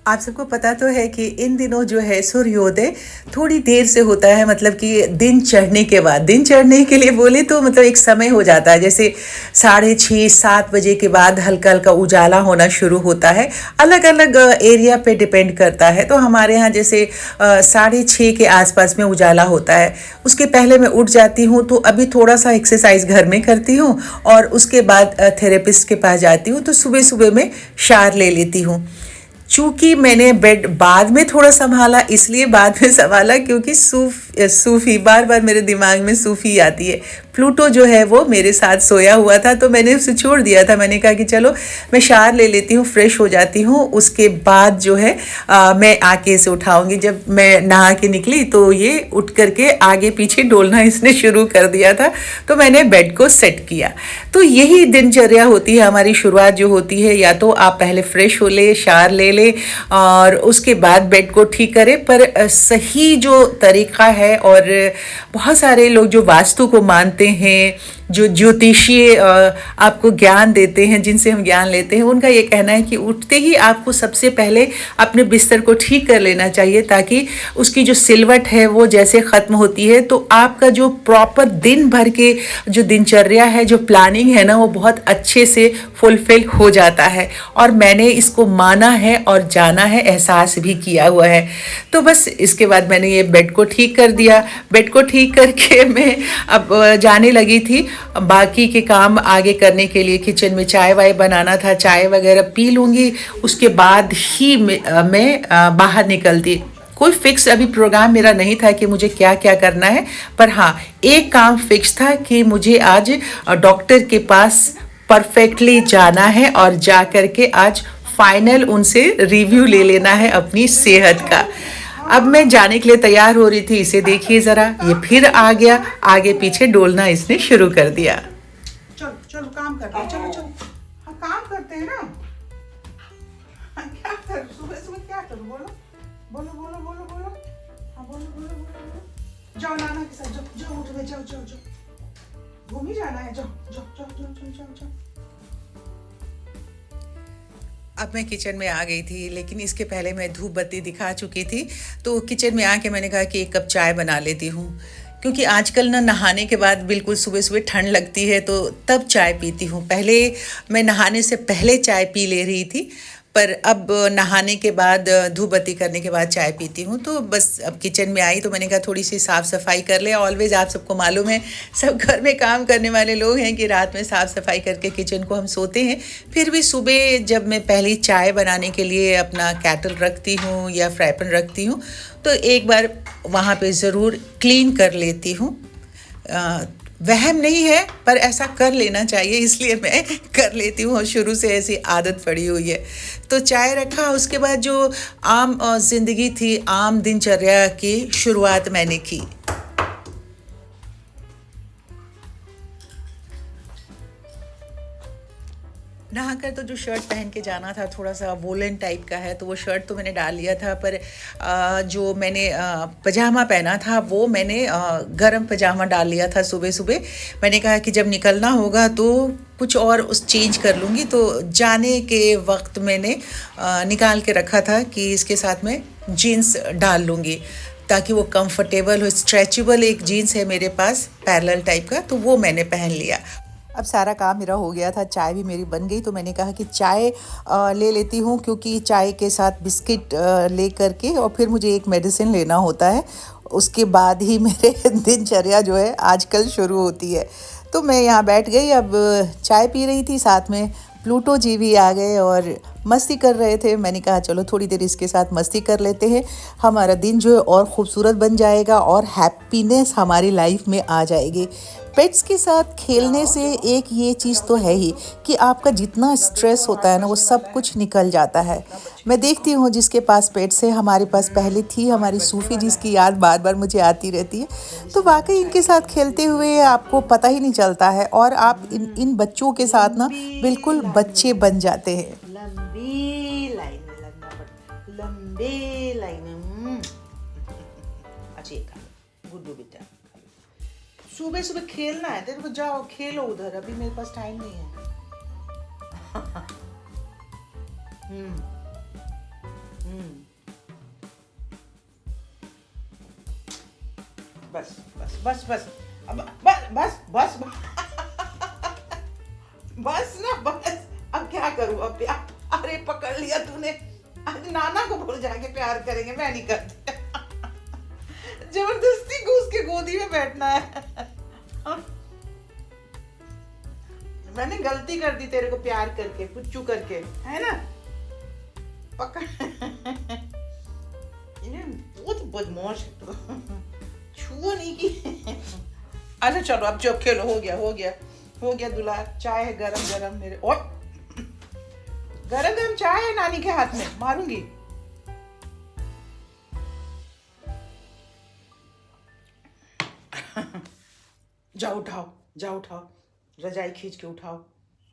आप सबको पता तो है कि इन दिनों जो है सूर्योदय थोड़ी देर से होता है, मतलब कि दिन चढ़ने के बाद। दिन चढ़ने के लिए बोले तो मतलब एक समय हो जाता है, जैसे 6:30-7 बजे के बाद हल्का हल्का उजाला होना शुरू होता है। अलग अलग एरिया पे डिपेंड करता है। तो हमारे यहाँ जैसे 6:30 के आसपास में उजाला होता है। उसके पहले मैं उठ जाती हूँ, तो अभी थोड़ा सा एक्सरसाइज घर में करती हूँ और उसके बाद थेरेपिस्ट के पास जाती हूँ। तो सुबह सुबह में शावर ले लेती हूँ। चूंकि मैंने बेड बाद में थोड़ा संभाला, इसलिए बाद में संभाला क्योंकि सूफी बार बार मेरे दिमाग में सूफी आती है। प्लूटो जो है वो मेरे साथ सोया हुआ था, तो मैंने उसे छोड़ दिया था। मैंने कहा कि चलो मैं शावर ले लेती हूँ, फ्रेश हो जाती हूँ, उसके बाद जो है मैं आके इसे उठाऊंगी। जब मैं नहा के निकली तो ये उठ करके आगे पीछे डोलना इसने शुरू कर दिया था। तो मैंने बेड को सेट किया। तो यही दिनचर्या होती है हमारी। शुरुआत जो होती है, या तो आप पहले फ्रेश हो ले, शावर ले ले और उसके बाद बेड को ठीक करें। पर सही जो तरीका है, और बहुत सारे लोग जो वास्तु को मानते हैं, जो ज्योतिषीय आपको ज्ञान देते हैं, जिनसे हम ज्ञान लेते हैं, उनका ये कहना है कि उठते ही आपको सबसे पहले अपने बिस्तर को ठीक कर लेना चाहिए, ताकि उसकी जो सिलवट है वो जैसे ख़त्म होती है तो आपका जो प्रॉपर दिन भर के जो दिनचर्या है, जो प्लानिंग है ना, वो बहुत अच्छे से फुलफिल हो जाता है। और मैंने इसको माना है और जाना है, एहसास भी किया हुआ है। तो बस इसके बाद मैंने ये बेड को ठीक कर दिया। बेड को ठीक करके मैं अब जाने लगी थी बाकी के काम आगे करने के लिए। किचन में चाय वाय बनाना था, चाय वगैरह पी लूँगी, उसके बाद ही मैं बाहर निकलती। कोई फिक्स अभी प्रोग्राम मेरा नहीं था कि मुझे क्या क्या करना है, पर हाँ, एक काम फिक्स था कि मुझे आज डॉक्टर के पास परफेक्टली जाना है और जा कर के आज फाइनल उनसे रिव्यू ले लेना है अपनी सेहत का। अब मैं जाने के लिए तैयार हो रही थी, इसे देखिए ज़रा, ये फिर आ गया, आगे पीछे डोलना इसने शुरू कर दिया। चलो चलो काम करते हैं, चलो चलो हाँ काम करते हैं ना। क्या कर सुबह सुबह क्या करूँ, बोलो बोलो बोलो बोलो बोलो, हाँ बोलो बोलो बोलो बोलो। जाओ नाना के साथ, जाओ जाओ, उठ गए, जाओ जाओ जाओ, घूम ही जाना है, जाओ जाओ जाओ जाओ जाओ जाओ जाओ। अब मैं किचन में आ गई थी, लेकिन इसके पहले मैं धूप बत्ती दिखा चुकी थी। तो किचन में आके मैंने कहा कि एक कप चाय बना लेती हूँ, क्योंकि आजकल ना नहाने के बाद बिल्कुल सुबह सुबह ठंड लगती है, तो तब चाय पीती हूँ। पहले मैं नहाने से पहले चाय पी ले रही थी, पर अब नहाने के बाद धूप बत्ती करने के बाद चाय पीती हूँ। तो बस अब किचन में आई तो मैंने कहा थोड़ी सी साफ़ सफाई कर ले। ऑलवेज आप सबको मालूम है, सब घर में काम करने वाले लोग हैं, कि रात में साफ़ सफाई करके किचन को हम सोते हैं। फिर भी सुबह जब मैं पहली चाय बनाने के लिए अपना कैटल रखती हूँ या फ्राई पैन रखती हूँ, तो एक बार वहाँ पे ज़रूर क्लीन कर लेती हूँ। वहम नहीं है, पर ऐसा कर लेना चाहिए, इसलिए मैं कर लेती हूँ और शुरू से ऐसी आदत पड़ी हुई है। तो चाय रखा, उसके बाद जो आम ज़िंदगी थी, आम दिनचर्या की शुरुआत मैंने की। नहाकर तो जो शर्ट पहन के जाना था, थोड़ा सा वोलन टाइप का है, तो वो शर्ट तो मैंने डाल लिया था। पर जो मैंने पजामा पहना था, वो मैंने गरम पजामा डाल लिया था सुबह सुबह। मैंने कहा कि जब निकलना होगा तो कुछ और उस चेंज कर लूँगी। तो जाने के वक्त मैंने निकाल के रखा था कि इसके साथ में जीन्स डाल लूँगी, ताकि वो कंफर्टेबल हो। स्ट्रेचेबल एक जीन्स है मेरे पास, पैरेलल टाइप का, तो वो मैंने पहन लिया। अब सारा काम मेरा हो गया था, चाय भी मेरी बन गई, तो मैंने कहा कि चाय ले लेती हूँ, क्योंकि चाय के साथ बिस्किट ले करके और फिर मुझे एक मेडिसिन लेना होता है। उसके बाद ही मेरे दिनचर्या जो है आजकल शुरू होती है। तो मैं यहाँ बैठ गई, अब चाय पी रही थी, साथ में प्लूटो जी भी आ गए और मस्ती कर रहे थे। मैंने कहा चलो थोड़ी देर इसके साथ मस्ती कर लेते हैं, हमारा दिन जो है और ख़ूबसूरत बन जाएगा और हैप्पीनेस हमारी लाइफ में आ जाएगी। पेट्स के साथ खेलने से एक ये चीज़ तो है ही कि आपका जितना स्ट्रेस होता है ना, वो सब कुछ निकल जाता है। मैं देखती हूँ जिसके पास पेट्स है, हमारे पास पहले थी हमारी सूफ़ी, जिसकी याद बार बार मुझे आती रहती है। तो वाकई इनके साथ खेलते हुए आपको पता ही नहीं चलता है, और आप इन बच्चों के साथ ना बिल्कुल बच्चे बन जाते हैं। लंबी लाइन में लगना पड़ता है, लंबी लाइन में। अच्छा ये खा, गुड्डू बेटा सुबह सुबह खेलना है तेरे को, जाओ खेलो उधर, अभी मेरे पास टाइम नहीं है। बस बस बस बस अब बस बस बस बस ना बस। अब क्या करूं, अब प्यार, अरे पकड़ लिया तूने। आज नाना को भूल जाके प्यार करेंगे, मैं नहीं करती। जबरदस्ती घुस के गोदी में बैठना है। मैंने गलती कर दी तेरे को प्यार करके, पुच्चू करके, है ना। पकड़। ये बहुत बदमाश है तू। छुओ नहीं की। अच्छा चलो अब चुप खेलो, हो गया हो गया हो गया दुलार। चाय है गरम गरम मेरे, और गरम गरम चाय है नानी के हाथ में, मारूंगी। जाओ उठाओ, रजाई खींच के उठाओ।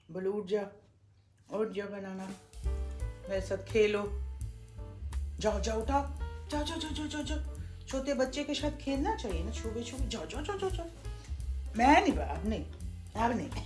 बोलो उठ जा बनाना, मेरे साथ खेलो। जाओ उठाओ, जाओ। छोटे बच्चे के साथ खेलना चाहिए ना, छुपे जाओ। मैं नहीं, अब नहीं नहीं।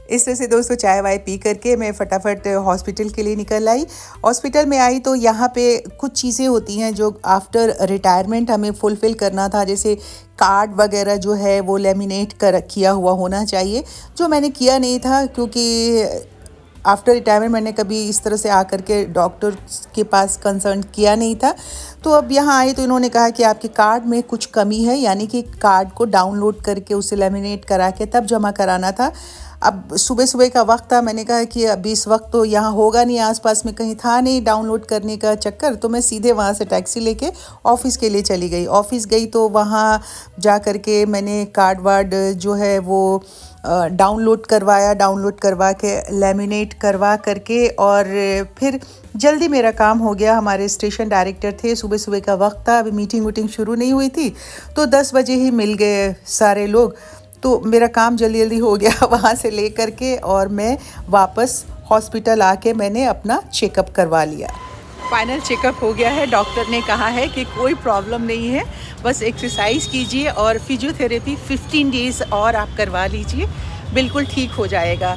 इस तरह से दोस्तों चाय वाय पी करके मैं फटाफट हॉस्पिटल के लिए निकल आई। हॉस्पिटल में आई तो यहाँ पे कुछ चीज़ें होती हैं जो आफ्टर रिटायरमेंट हमें फुलफ़िल करना था, जैसे कार्ड वगैरह जो है वो लेमिनेट किया हुआ होना चाहिए, जो मैंने किया नहीं था क्योंकि आफ्टर रिटायरमेंट मैंने कभी इस तरह से आकर के डॉक्टर के पास कंसर्न किया नहीं था। तो अब यहाँ आए तो इन्होंने कहा कि आपके कार्ड में कुछ कमी है, यानी कि कार्ड को डाउनलोड करके उसे लेमिनेट करा के तब जमा कराना था। अब सुबह का वक्त था, मैंने कहा कि अभी इस वक्त तो यहाँ होगा नहीं, आसपास में कहीं था नहीं डाउनलोड करने का चक्कर, तो मैं सीधे वहाँ से टैक्सी लेके ऑफ़िस के लिए चली गई। ऑफ़िस गई तो वहाँ जा कर के मैंने कार्ड वार्ड जो है वो डाउनलोड करवा के लेमिनेट करवा करके, और फिर जल्दी मेरा काम हो गया। हमारे स्टेशन डायरेक्टर थे, सुबह का वक्त था, अभी मीटिंग शुरू नहीं हुई थी, तो 10 बजे ही मिल गए सारे लोग, तो मेरा काम जल्दी हो गया वहाँ से ले कर के, और मैं वापस हॉस्पिटल आके मैंने अपना चेकअप करवा लिया। फाइनल चेकअप हो गया है। डॉक्टर ने कहा है कि कोई प्रॉब्लम नहीं है, बस एक्सरसाइज कीजिए और फिजियोथेरेपी 15 डेज़ और आप करवा लीजिए, बिल्कुल ठीक हो जाएगा।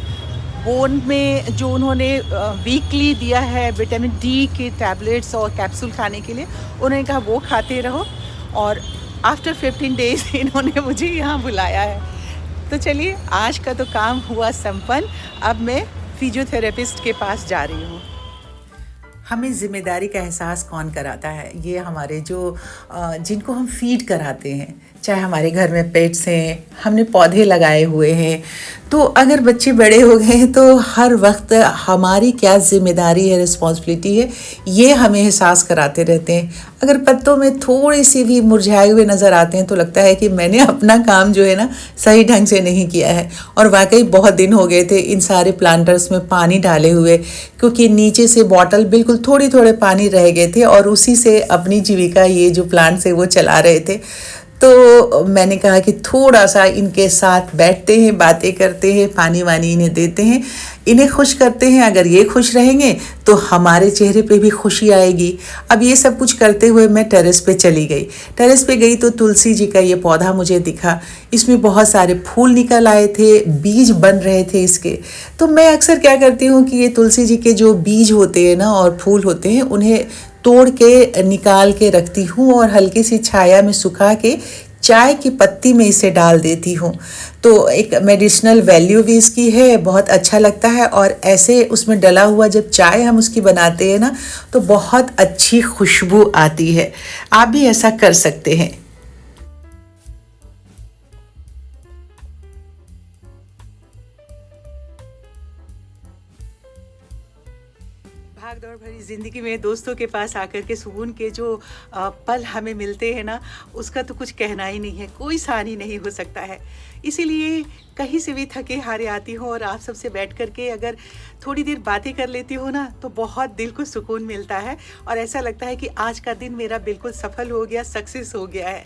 बोन में जो उन्होंने वीकली दिया है विटामिन डी के टैबलेट्स और कैप्सूल खाने के लिए, उन्होंने कहा वो खाते रहो, और आफ्टर 15 डेज़ इन्होंने मुझे यहाँ बुलाया है। तो चलिए आज का तो काम हुआ संपन्न। अब मैं फिजियोथेरेपिस्ट के पास जा रही हूँ। हमें ज़िम्मेदारी का एहसास कौन कराता है? ये हमारे जो जिनको हम फीड कराते हैं, चाहे हमारे घर में पेट्स हैं, हमने पौधे लगाए हुए हैं, तो अगर बच्चे बड़े हो गए हैं तो हर वक्त हमारी क्या ज़िम्मेदारी है, रिस्पॉन्सिबिलिटी है, ये हमें एहसास कराते रहते हैं। अगर पत्तों में थोड़े से भी मुरझाए हुए नज़र आते हैं तो लगता है कि मैंने अपना काम जो है ना सही ढंग से नहीं किया है। और वाकई बहुत दिन हो गए थे इन सारे प्लांटर्स में पानी डाले हुए, क्योंकि नीचे से बॉटल बिल्कुल थोड़े पानी रह गए थे, और उसी से अपनी जीविका ये जो प्लांट्स है वो चला रहे थे। तो मैंने कहा कि थोड़ा सा इनके साथ बैठते हैं, बातें करते हैं, पानी वानी इन्हें देते हैं, इन्हें खुश करते हैं। अगर ये खुश रहेंगे तो हमारे चेहरे पे भी खुशी आएगी। अब ये सब कुछ करते हुए मैं टेरेस पे चली गई। टेरेस पे गई तो तुलसी जी का ये पौधा मुझे दिखा, इसमें बहुत सारे फूल निकल आए थे, बीज बन रहे थे इसके। तो मैं अक्सर क्या करती हूँ कि ये तुलसी जी के जो बीज होते हैं ना और फूल होते हैं, उन्हें तोड़ के निकाल के रखती हूँ और हल्की सी छाया में सुखा के चाय की पत्ती में इसे डाल देती हूँ। तो एक मेडिसिनल वैल्यू भी इसकी है, बहुत अच्छा लगता है। और ऐसे उसमें डला हुआ जब चाय हम उसकी बनाते हैं ना तो बहुत अच्छी खुशबू आती है। आप भी ऐसा कर सकते हैं। भाग दौड़ भरी ज़िंदगी में दोस्तों के पास आकर के सुकून के जो पल हमें मिलते हैं ना, उसका तो कुछ कहना ही नहीं है, कोई सानी नहीं हो सकता है। इसीलिए कहीं से भी थके हारे आती हूँ और आप सबसे बैठ कर के अगर थोड़ी देर बातें कर लेती हूँ ना तो बहुत दिल को सुकून मिलता है, और ऐसा लगता है कि आज का दिन मेरा बिल्कुल सफल हो गया, सक्सेस हो गया है।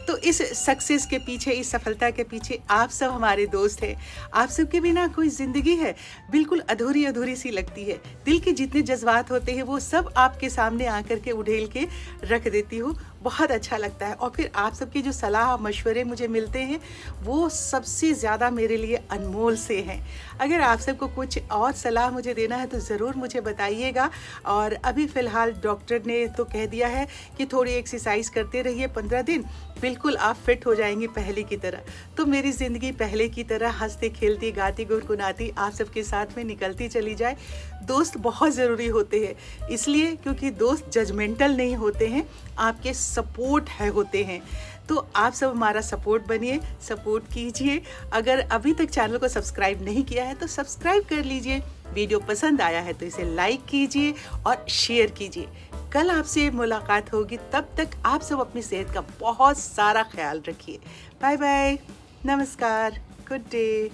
तो इस सक्सेस के पीछे, इस सफलता के पीछे आप सब हमारे दोस्त हैं। आप सबके बिना कोई ज़िंदगी है बिल्कुल अधूरी अधूरी सी लगती है। दिल के जितने जज्बात होते हैं वो सब आपके सामने आकर के उड़ेल के रख देती हूँ। बहुत अच्छा लगता है। और फिर आप सबकी जो सलाह मशवरे मुझे मिलते हैं वो सबसे ज़्यादा मेरे लिए अनमोल से हैं। अगर आप सबको कुछ और सलाह मुझे देना है तो ज़रूर मुझे बताइएगा। और अभी फ़िलहाल डॉक्टर ने तो कह दिया है कि थोड़ी एक्सरसाइज करते रहिए 15 दिन, बिल्कुल आप फिट हो जाएंगे पहले की तरह। तो मेरी ज़िंदगी पहले की तरह हंसते खेलती गाती गुनगुनाती आप सबके साथ में निकलती चली जाए। दोस्त बहुत ज़रूरी होते हैं, इसलिए क्योंकि दोस्त जजमेंटल नहीं होते हैं, आपके सपोर्ट है होते हैं। तो आप सब हमारा सपोर्ट बनिए, सपोर्ट कीजिए। अगर अभी तक चैनल को सब्सक्राइब नहीं किया है तो सब्सक्राइब कर लीजिए। वीडियो पसंद आया है तो इसे लाइक कीजिए और शेयर कीजिए। कल आपसे मुलाकात होगी, तब तक आप सब अपनी सेहत का बहुत सारा ख्याल रखिए। बाय बाय, नमस्कार, गुड डे।